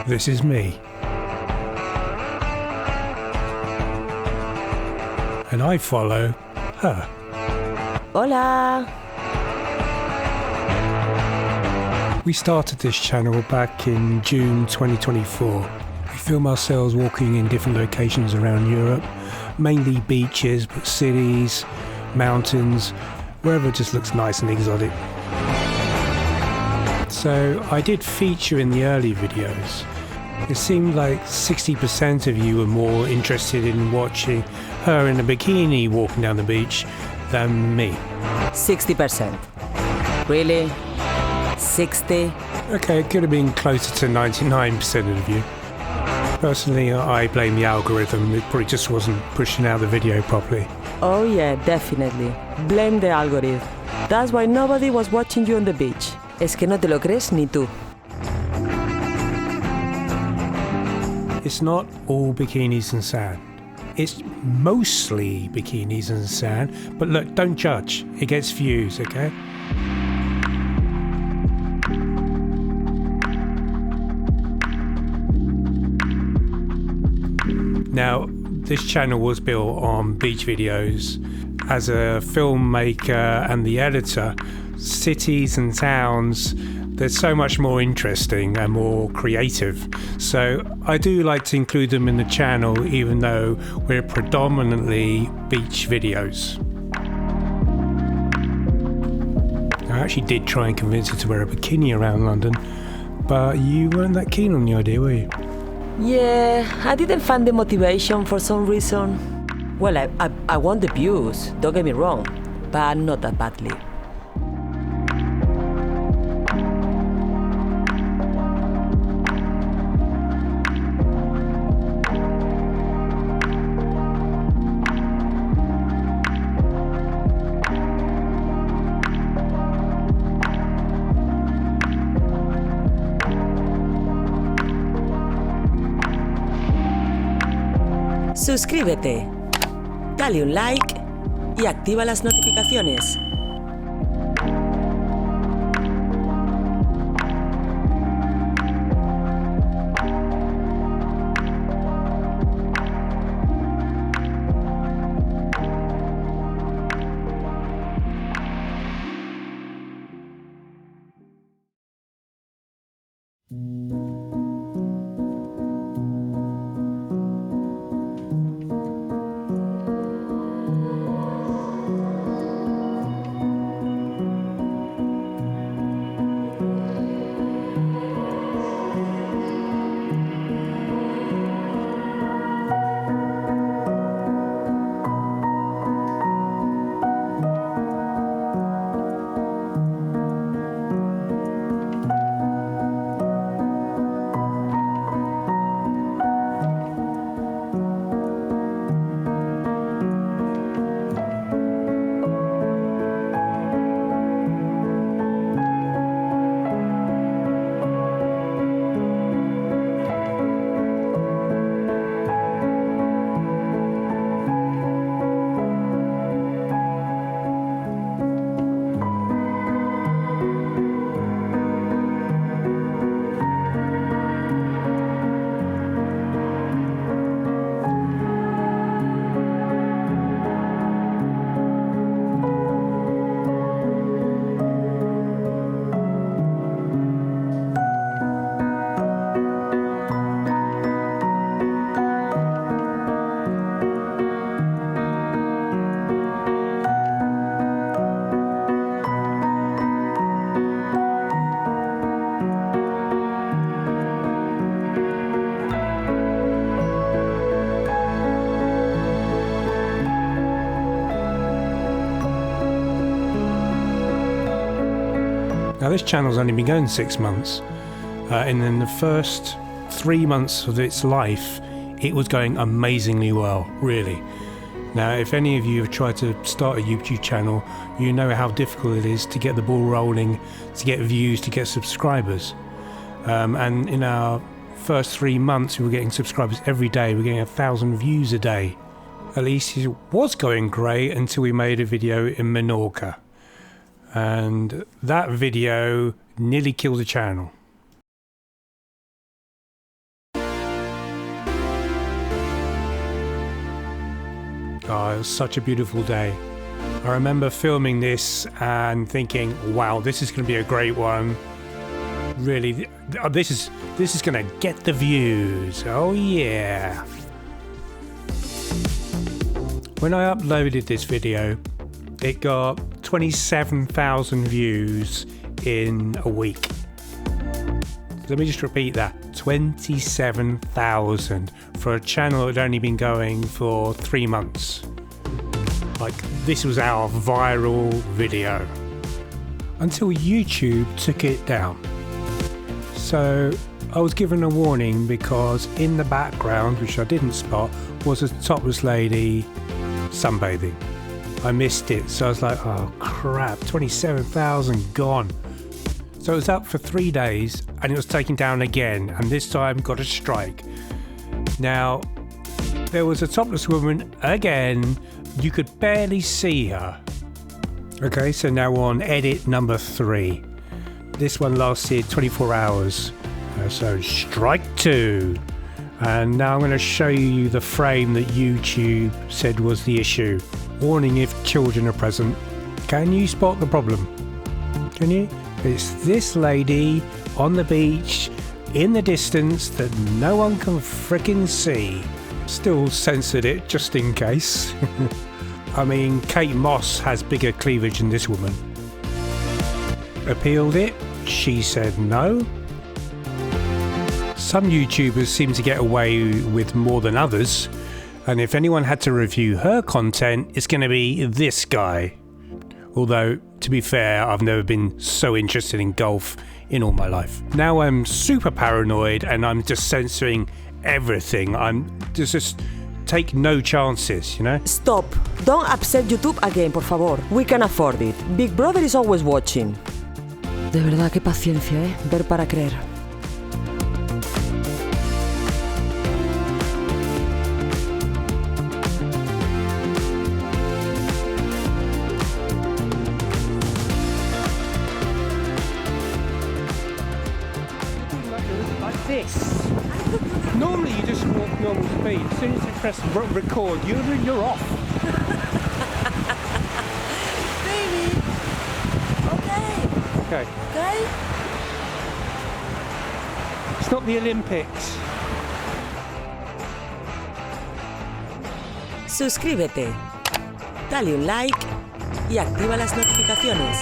This is me. And I follow her. Hola! We started this channel back in June 2024. We film ourselves walking in different locations around Europe, mainly beaches, but cities, mountains, wherever it just looks nice and exotic. So I did feature in the early videos. It seemed like 60% of you were more interested in watching her in a bikini walking down the beach than me. 60%. Really? 60? Okay, it could have been closer to 99% of you. Personally, I blame the algorithm. It probably just wasn't pushing out the video properly. Oh yeah, definitely. Blame the algorithm. That's why nobody was watching you on the beach. Es que no te lo crees ni tú. It's not all bikinis and sand. It's mostly bikinis and sand, but look, don't judge. It gets views, okay? Now, this channel was built on beach videos. As a filmmaker and the editor, cities and towns, they're so much more interesting and more creative. So I do like to include them in the channel, even though we're predominantly beach videos. I actually did try and convince her to wear a bikini around London, but you weren't that keen on the idea, were you? Yeah, I didn't find the motivation for some reason. Well, I want the views, don't get me wrong, but not that badly. Suscríbete, dale un like y activa las notificaciones. Now this channel's only been going 6 months, and in the first 3 months of its life, it was going amazingly well, really. Now, if any of you have tried to start a YouTube channel, you know how difficult it is to get the ball rolling, to get views, to get subscribers. And in our first 3 months, we were getting subscribers every day. We were getting 1,000 views a day. At least it was going great until we made a video in Menorca. And that video nearly killed the channel. Oh, it was such a beautiful day. I remember filming this and thinking, wow, this is going to be a great one. Really, this is going to get the views. Oh yeah. When I uploaded this video, it got 27,000 views in a week. Let me just repeat that. 27,000 for a channel that had only been going for 3 months. Like, this was our viral video. Until YouTube took it down. So I was given a warning because in the background, which I didn't spot, was a topless lady sunbathing. I missed it, so I was like, oh crap, 27,000 gone. So it was up for 3 days and it was taken down again, and this time got a strike. Now, there was a topless woman again, you could barely see her. Okay, so now we're on edit number 3. This one lasted 24 hours, so strike 2. And now I'm going to show you the frame that YouTube said was the issue. Warning if children are present. Can you spot the problem? Can you? It's this lady on the beach in the distance that no one can frickin' see. Still censored it just in case. I mean, Kate Moss has bigger cleavage than this woman. Appealed it, she said no. Some YouTubers seem to get away with more than others, and if anyone had to review her content, it's going to be this guy. Although, to be fair, I've never been so interested in golf in all my life. Now I'm super paranoid and I'm just censoring everything. I'm just take no chances, you know? Stop. Don't upset YouTube again, por favor. We can afford it. Big Brother is always watching. De verdad, qué paciencia, ¿eh? Ver para creer. Like this. Normally you just walk normal speed. As soon as you press record, you're off. Baby. Okay. Okay. Okay. It's not the Olympics. Suscríbete, dale un like y activa las notificaciones.